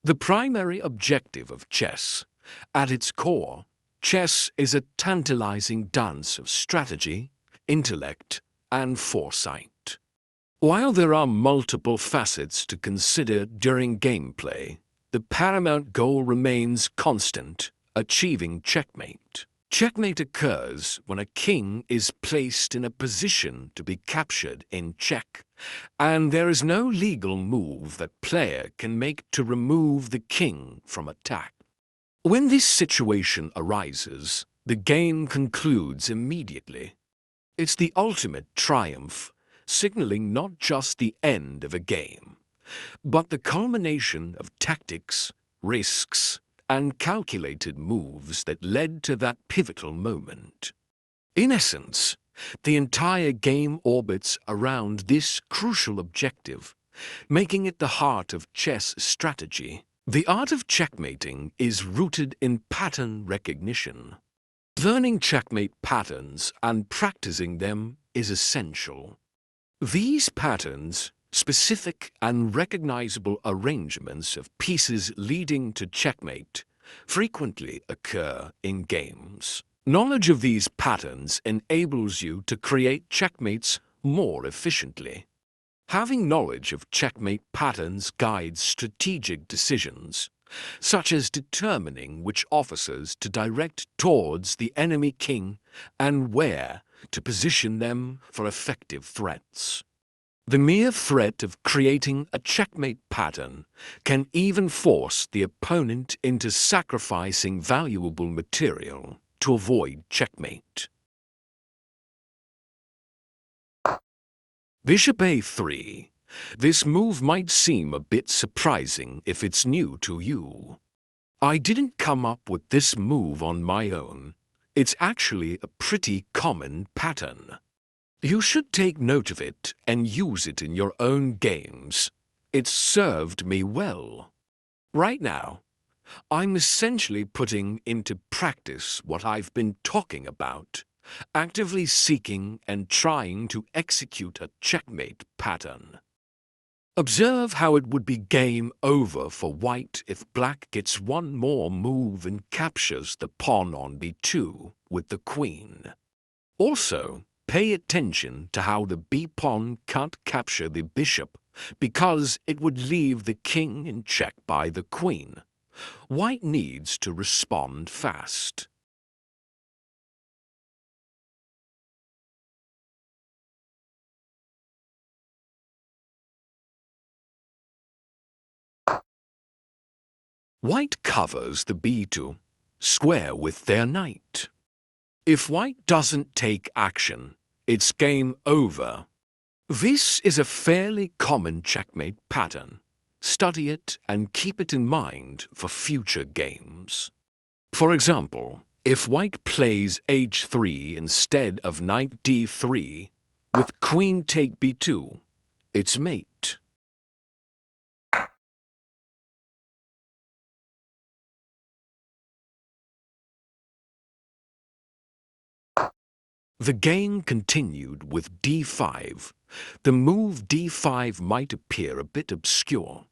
The primary objective of chess. At its core, chess is a tantalizing dance of strategy, intellect, and foresight. While there are multiple facets to consider during gameplay, the paramount goal remains constant: achieving checkmate. Checkmate occurs when a king is placed in a position to be captured in check, and there is no legal move that player can make to remove the king from attack. When this situation arises, the game concludes immediately. It's the ultimate triumph, signaling not just the end of a game, but the culmination of tactics, risks, and calculated moves that led to that pivotal moment. In essence, the entire game orbits around this crucial objective, making it the heart of chess strategy. The art of checkmating is rooted in pattern recognition. Learning checkmate patterns and practicing them is essential. These patterns, specific and recognizable arrangements of pieces leading to checkmate, frequently occur in games. Knowledge of these patterns enables you to create checkmates more efficiently. Having knowledge of checkmate patterns guides strategic decisions, such as determining which officers to direct towards the enemy king and where to position them for effective threats. The mere threat of creating a checkmate pattern can even force the opponent into sacrificing valuable material to avoid checkmate. Bishop a3. This move might seem a bit surprising if it's new to you. I didn't come up with this move on my own. It's actually a pretty common pattern. You should take note of it and use it in your own games. It's served me well. Right now, I'm essentially putting into practice what I've been talking about, actively seeking and trying to execute a checkmate pattern. Observe how it would be game over for white if black gets one more move and captures the pawn on b2 with the queen. Also, pay attention to how the b-pawn can't capture the bishop because it would leave the king in check by the queen. White needs to respond fast. White covers the b2 square with their knight. If white doesn't take action, it's game over. This is a fairly common checkmate pattern. Study it and keep it in mind for future games. For example, if white plays h3 instead of knight d3 with queen take b2, it's mate. The game continued with d5. The move d5 might appear a bit obscure,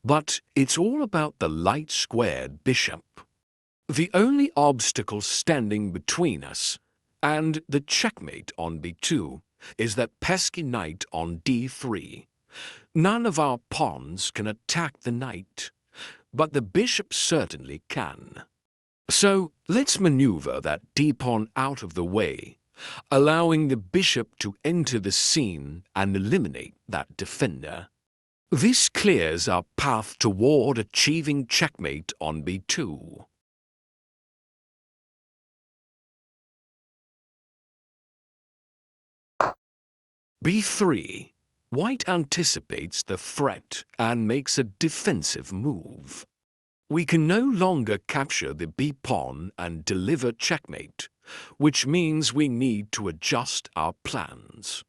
but it's all about the light-squared bishop. The only obstacle standing between us and the checkmate on b2 is that pesky knight on d3. None of our pawns can attack the knight, but the bishop certainly can. So let's maneuver that d-pawn out of the way, allowing the bishop to enter the scene and eliminate that defender. This clears our path toward achieving checkmate on b2. b3. White anticipates the threat and makes a defensive move. We can no longer capture the b-pawn and deliver checkmate, which means we need to adjust our plans.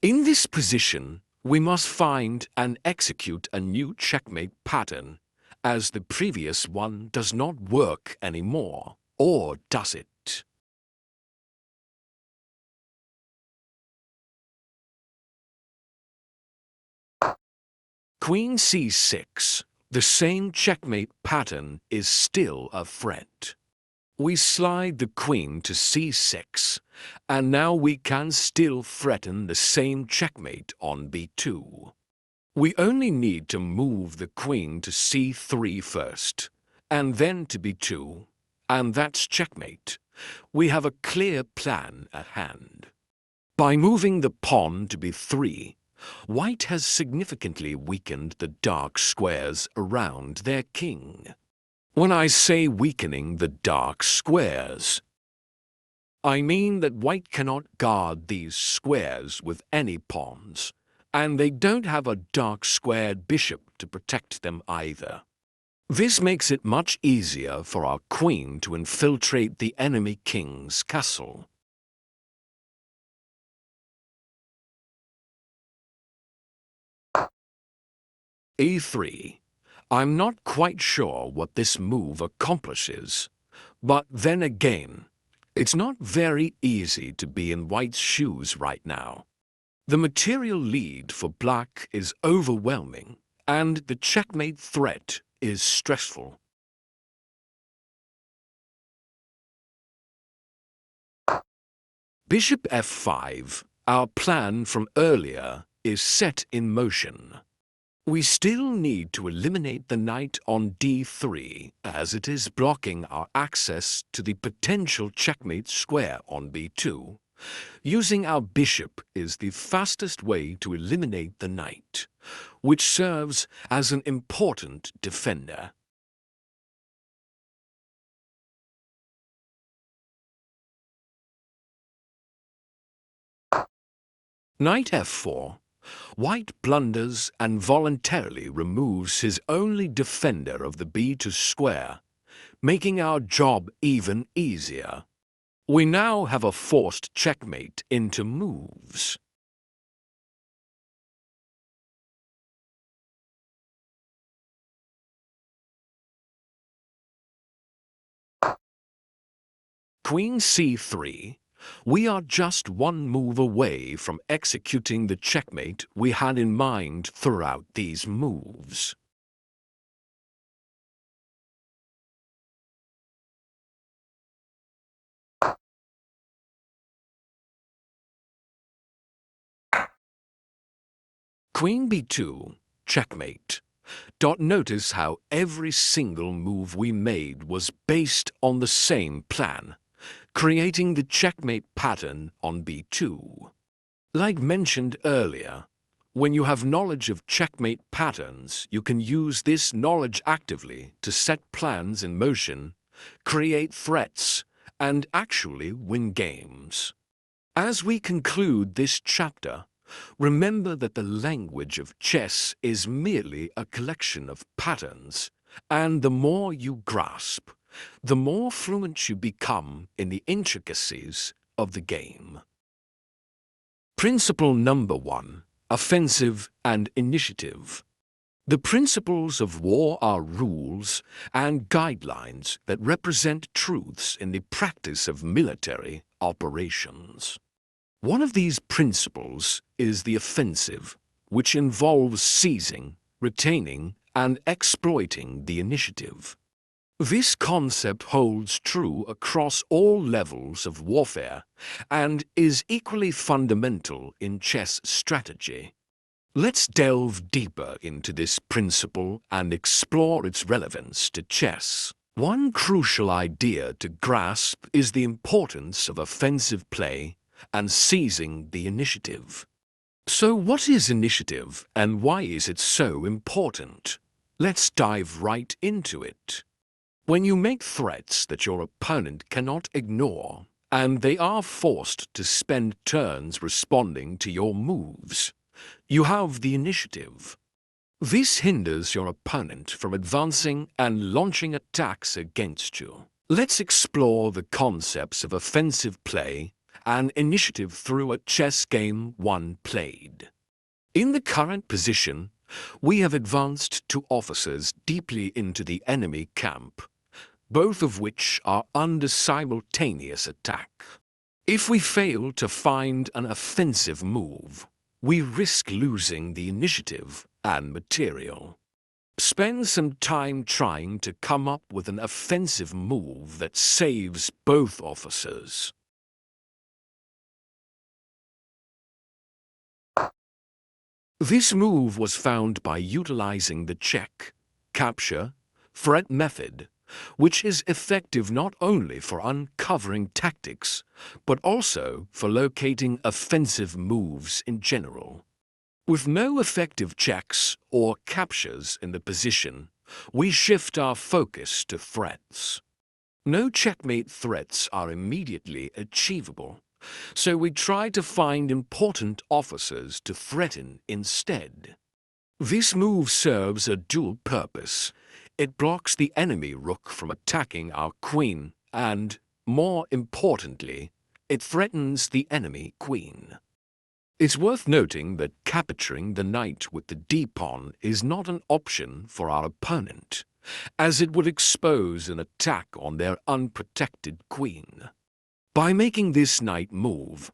In this position, we must find and execute a new checkmate pattern, as the previous one does not work anymore. Or does it? Queen c6. The same checkmate pattern is still a threat. We slide the queen to c6, and now we can still threaten the same checkmate on b2. We only need to move the queen to c3 first, and then to b2, and that's checkmate. We have a clear plan at hand. By moving the pawn to b3, white has significantly weakened the dark squares around their king. When I say weakening the dark squares, I mean that white cannot guard these squares with any pawns, and they don't have a dark squared bishop to protect them either. This makes it much easier for our queen to infiltrate the enemy king's castle. e3. I'm not quite sure what this move accomplishes, but then again, it's not very easy to be in white's shoes right now. The material lead for black is overwhelming, and the checkmate threat is stressful. Bishop f5, our plan from earlier, is set in motion. We still need to eliminate the knight on d3, as it is blocking our access to the potential checkmate square on b2. Using our bishop is the fastest way to eliminate the knight, which serves as an important defender. Knight f4. White blunders and voluntarily removes his only defender of the b2 square, making our job even easier. We now have a forced checkmate into moves. Queen c3. We are just one move away from executing the checkmate we had in mind throughout these moves. Queen b2, checkmate. Notice how every single move we made was based on the same plan, creating the checkmate pattern on b2. Like mentioned earlier, when you have knowledge of checkmate patterns, you can use this knowledge actively to set plans in motion, create threats, and actually win games. As we conclude this chapter, remember that the language of chess is merely a collection of patterns, and the more you grasp, the more fluent you become in the intricacies of the game. Principle number 1: offensive and initiative. The principles of war are rules and guidelines that represent truths in the practice of military operations. One of these principles is the offensive, which involves seizing, retaining, and exploiting the initiative. This concept holds true across all levels of warfare and is equally fundamental in chess strategy. Let's delve deeper into this principle and explore its relevance to chess. One crucial idea to grasp is the importance of offensive play and seizing the initiative. So what is initiative and why is it so important? Let's dive right into it. When you make threats that your opponent cannot ignore, and they are forced to spend turns responding to your moves, you have the initiative. This hinders your opponent from advancing and launching attacks against you. Let's explore the concepts of offensive play and initiative through a chess game one played. In the current position, we have advanced two officers deeply into the enemy camp, both of which are under simultaneous attack. If we fail to find an offensive move, we risk losing the initiative and material. Spend some time trying to come up with an offensive move that saves both officers. This move was found by utilizing the check, capture, threat method, which is effective not only for uncovering tactics, but also for locating offensive moves in general. With no effective checks or captures in the position, we shift our focus to threats. No checkmate threats are immediately achievable, so we try to find important officers to threaten instead. This move serves a dual purpose. It blocks the enemy rook from attacking our queen and, more importantly, it threatens the enemy queen. It's worth noting that capturing the knight with the d-pawn is not an option for our opponent, as it would expose an attack on their unprotected queen. By making this knight move,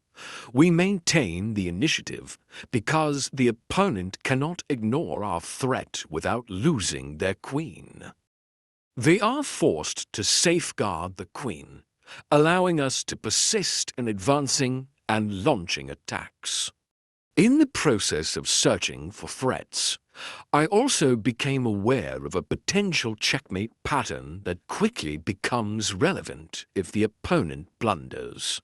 we maintain the initiative because the opponent cannot ignore our threat without losing their queen. They are forced to safeguard the queen, allowing us to persist in advancing and launching attacks. In the process of searching for threats, I also became aware of a potential checkmate pattern that quickly becomes relevant if the opponent blunders.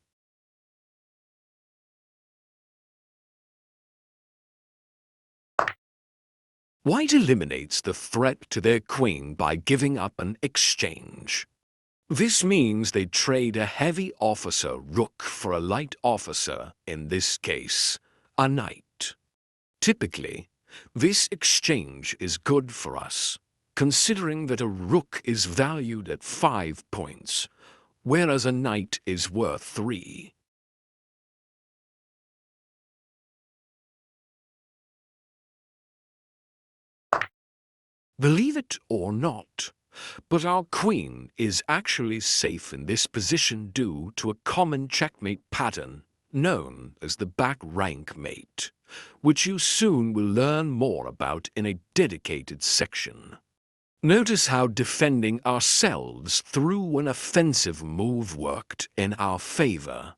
White eliminates the threat to their queen by giving up an exchange. This means they trade a heavy officer rook for a light officer, in this case, a knight. Typically, this exchange is good for us, considering that a rook is valued at 5 points, whereas a knight is worth 3. Believe it or not, but our queen is actually safe in this position due to a common checkmate pattern known as the back rank mate, which you soon will learn more about in a dedicated section. Notice how defending ourselves through an offensive move worked in our favor.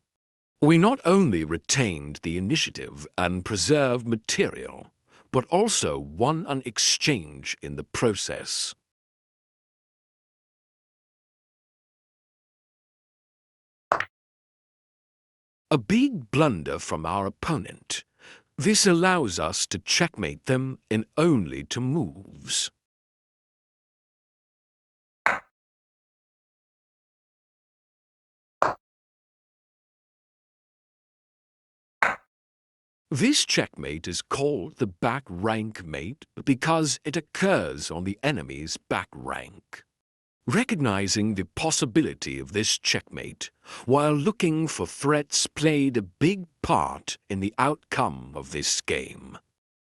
We not only retained the initiative and preserved material, but also won an exchange in the process. A big blunder from our opponent. This allows us to checkmate them in only 2 moves. This checkmate is called the back rank mate because it occurs on the enemy's back rank. Recognizing the possibility of this checkmate while looking for threats played a big part in the outcome of this game.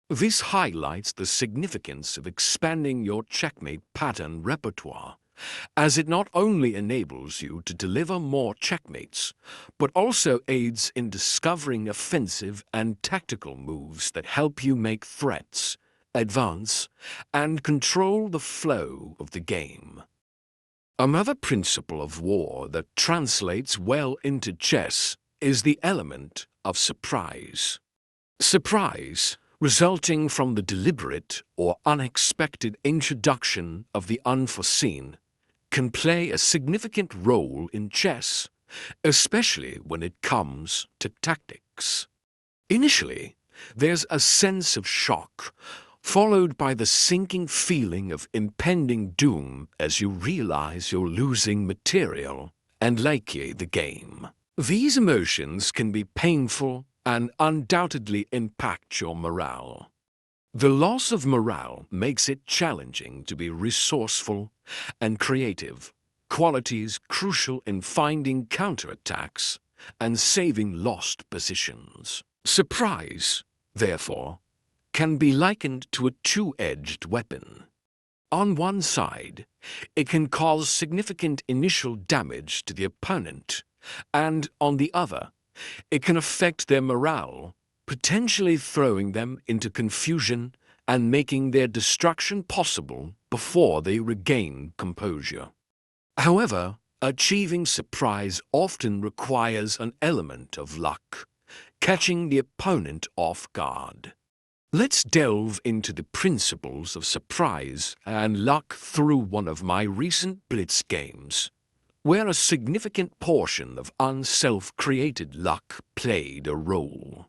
This highlights the significance of expanding your checkmate pattern repertoire, as it not only enables you to deliver more checkmates, but also aids in discovering offensive and tactical moves that help you make threats, advance, and control the flow of the game. Another principle of war that translates well into chess is the element of surprise. Surprise, resulting from the deliberate or unexpected introduction of the unforeseen, can play a significant role in chess, especially when it comes to tactics. Initially, there's a sense of shock, followed by the sinking feeling of impending doom as you realize you're losing material and likely the game. These emotions can be painful and undoubtedly impact your morale. The loss of morale makes it challenging to be resourceful and creative, qualities crucial in finding counterattacks and saving lost positions. Surprise, therefore, can be likened to a two-edged weapon. On one side, it can cause significant initial damage to the opponent, and on the other, it can affect their morale, potentially throwing them into confusion and making their destruction possible before they regain composure. However, achieving surprise often requires an element of luck, catching the opponent off guard. Let's delve into the principles of surprise and luck through one of my recent Blitz games, where a significant portion of unself-created luck played a role.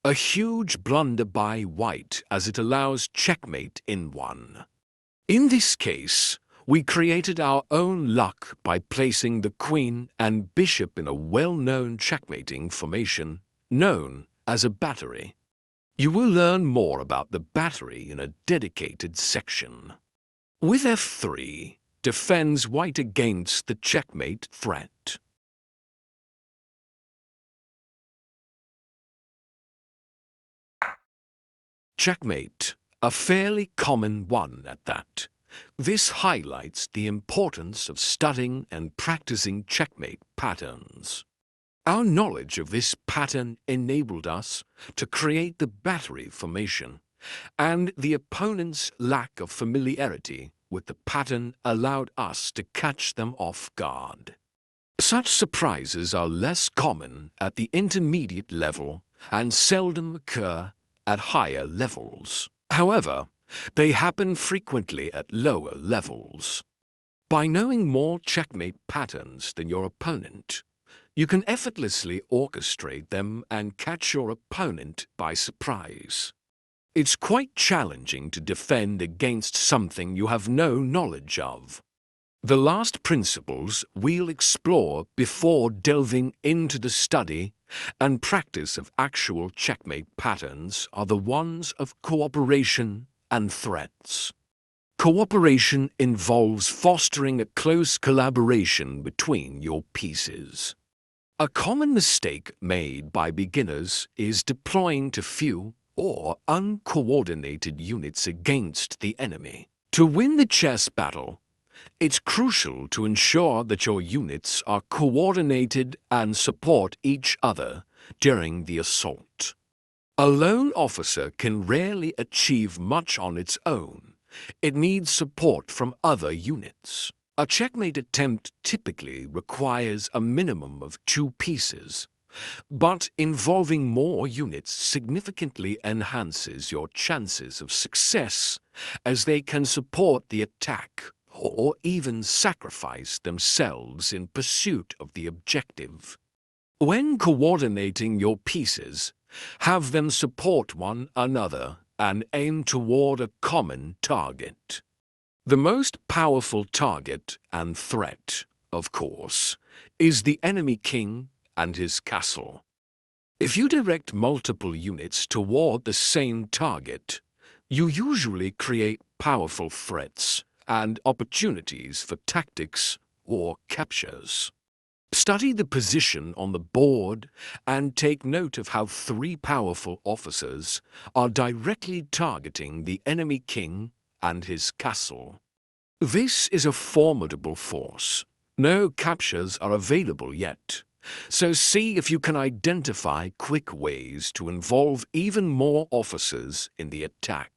A huge blunder by white as it allows checkmate in one. In this case, we created our own luck by placing the queen and bishop in a well-known checkmating formation known as a battery. You will learn more about the battery in a dedicated section. With f3, defends white against the checkmate threat. Checkmate, a fairly common one at that. This highlights the importance of studying and practicing checkmate patterns. Our knowledge of this pattern enabled us to create the battery formation, and the opponent's lack of familiarity with the pattern allowed us to catch them off guard. Such surprises are less common at the intermediate level and seldom occur at higher levels. However, they happen frequently at lower levels. By knowing more checkmate patterns than your opponent, you can effortlessly orchestrate them and catch your opponent by surprise. It's quite challenging to defend against something you have no knowledge of. The last principles we'll explore before delving into the study and practice of actual checkmate patterns are the ones of cooperation and threats. Cooperation involves fostering a close collaboration between your pieces. A common mistake made by beginners is deploying too few or uncoordinated units against the enemy. To win the chess battle, it's crucial to ensure that your units are coordinated and support each other during the assault. A lone officer can rarely achieve much on its own. It needs support from other units. A checkmate attempt typically requires a minimum of 2 pieces, but involving more units significantly enhances your chances of success, as they can support the attack or even sacrifice themselves in pursuit of the objective. When coordinating your pieces, have them support one another and aim toward a common target. The most powerful target and threat, of course, is the enemy king and his castle. If you direct multiple units toward the same target, you usually create powerful threats and opportunities for tactics or captures. Study the position on the board and take note of how 3 powerful officers are directly targeting the enemy king and his castle. This is a formidable force. No captures are available yet, so see if you can identify quick ways to involve even more officers in the attack.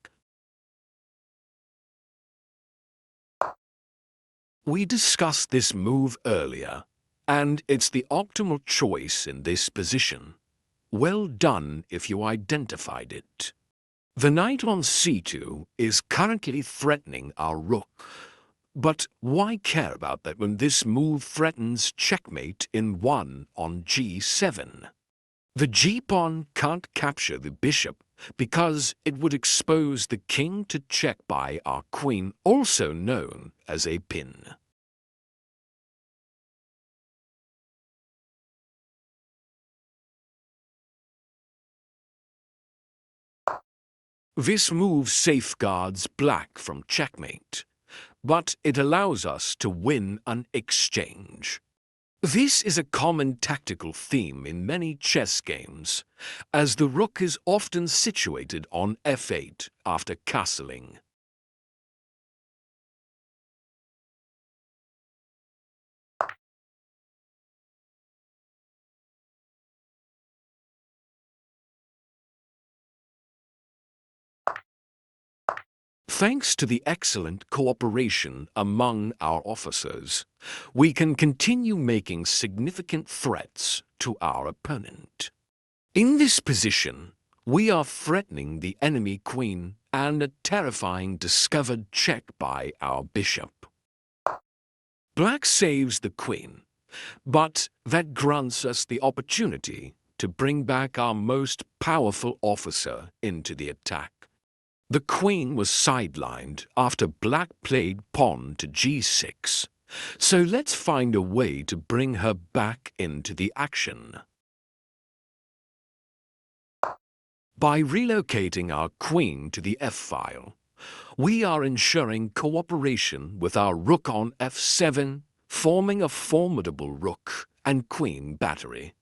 We discussed this move earlier, and it's the optimal choice in this position. Well done if you identified it. The knight on c2 is currently threatening our rook, but why care about that when this move threatens checkmate in 1 on g7? The g-pawn can't capture the bishop because it would expose the king to check by our queen, also known as a pin. This move safeguards black from checkmate, but it allows us to win an exchange. This is a common tactical theme in many chess games, as the rook is often situated on f8 after castling. Thanks to the excellent cooperation among our officers, we can continue making significant threats to our opponent. In this position, we are threatening the enemy queen and a terrifying discovered check by our bishop. Black saves the queen, but that grants us the opportunity to bring back our most powerful officer into the attack. The queen was sidelined after black played pawn to g6, so let's find a way to bring her back into the action. By relocating our queen to the f-file, we are ensuring cooperation with our rook on f7, forming a formidable rook and queen battery.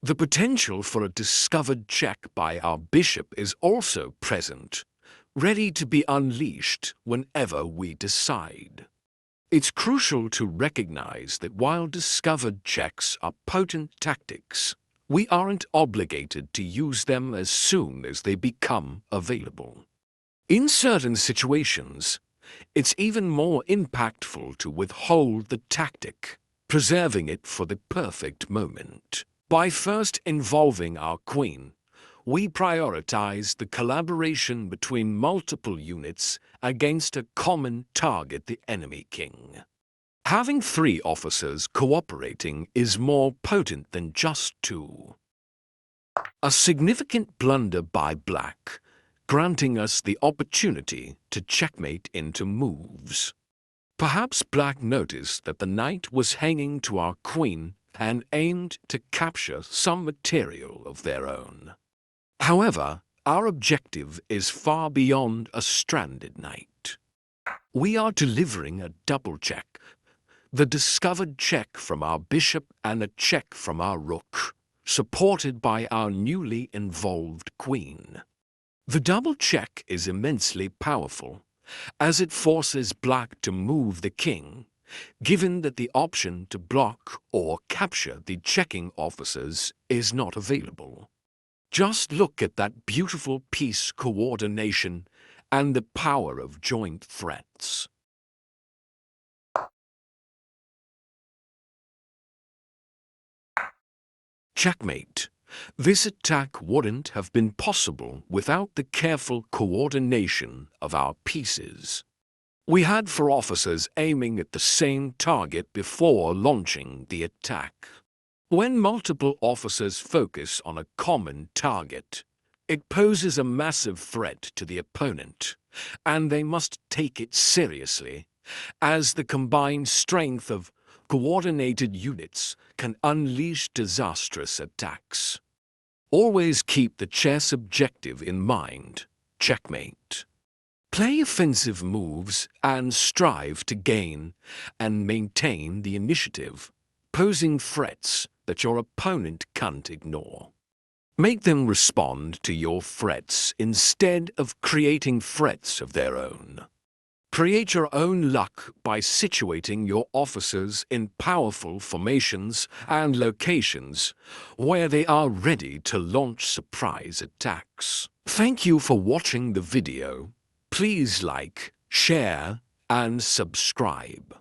The potential for a discovered check by our bishop is also present, ready to be unleashed whenever we decide. It's crucial to recognize that while discovered checks are potent tactics, we aren't obligated to use them as soon as they become available. In certain situations, it's even more impactful to withhold the tactic, preserving it for the perfect moment. By first involving our queen, we prioritize the collaboration between multiple units against a common target, the enemy king. Having 3 officers cooperating is more potent than just 2. A significant blunder by black, granting us the opportunity to checkmate into moves. Perhaps black noticed that the knight was hanging to our queen and aimed to capture some material of their own. However, our objective is far beyond a stranded knight. We are delivering a double check, the discovered check from our bishop and a check from our rook, supported by our newly involved queen. The double check is immensely powerful, as it forces black to move the king, given that the option to block or capture the checking officers is not available. Just look at that beautiful piece coordination and the power of joint threats. Checkmate. This attack wouldn't have been possible without the careful coordination of our pieces. We had 4 officers aiming at the same target before launching the attack. When multiple officers focus on a common target, it poses a massive threat to the opponent, and they must take it seriously, as the combined strength of coordinated units can unleash disastrous attacks. Always keep the chess objective in mind. Checkmate. Play offensive moves and strive to gain and maintain the initiative, posing threats that your opponent can't ignore. Make them respond to your threats instead of creating threats of their own. Create your own luck by situating your officers in powerful formations and locations where they are ready to launch surprise attacks. Thank you for watching the video. Please like, share, and subscribe.